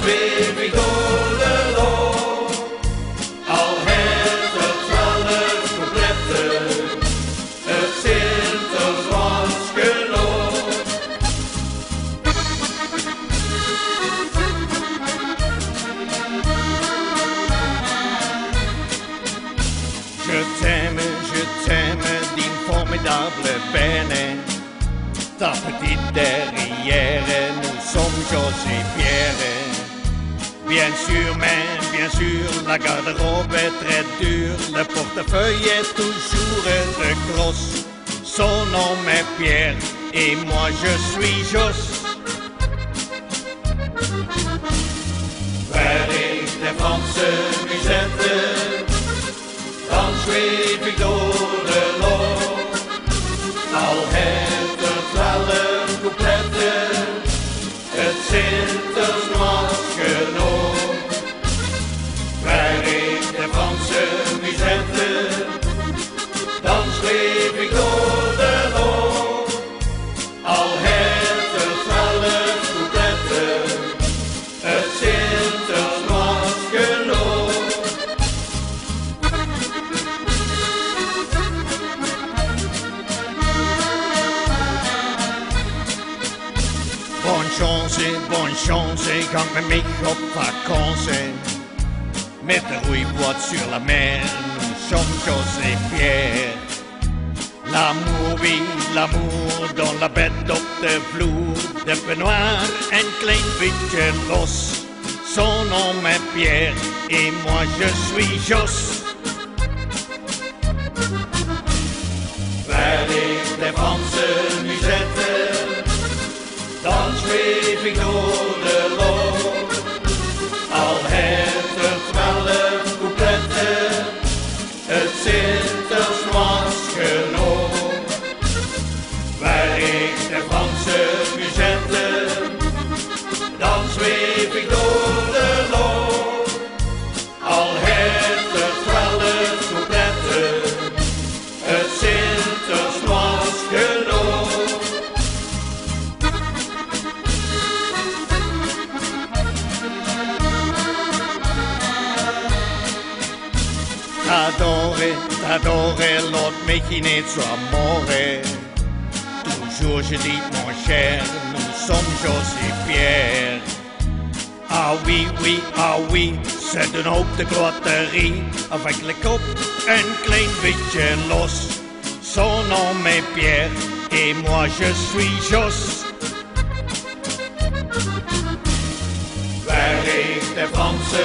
zweef ik door de lucht, al heeft het 12 coupletten, het Sinterklaas genoeg. Je t'aime, d'une formidable peine. Ta petite derrière, nous sommes Jos et Pierre. Bien sûr, la garde-robe est très dure. Le portefeuille est toujours de crosse. Son nom est Pierre et moi je suis Jos. Waar ik de Franse musette, dan zweef ik door de lucht. Al heeft het 12 coupletten, het Sinterklaas genoeg. Waar ik de Franse musette, dan zweef ik door de lucht. Al heeft het 12 coupletten, het Sinterklaas genoeg. Bonne chance, quand met mich op vakantie. Met de roeiboot sur la mer, nous sommes Jos et Pierre. L'amour, oui, l'amour, dans la bed op de vloer. De peignoir, een klein beetje los. Son nom est Pierre, et moi je suis Jos. Waar ik de Franse musette, dan zweef ik door de lucht. Al heeft het 12 coupletten, het Sinterklaas genoeg. Waar ik de Franse musette, dan zweef ik door de lucht. Al heeft het 12 coupletten, het Sinterklaas genoeg. T'adorer, l'autre mais qui n'est soit amore. Toujours je dis mon cher, nous sommes Jos et Pierre. Ah oui, c'est een hoop de gloiterie. Avec le kop een klein beetje los. Son nom est Pierre et moi je suis Jos. Waar ik de Franse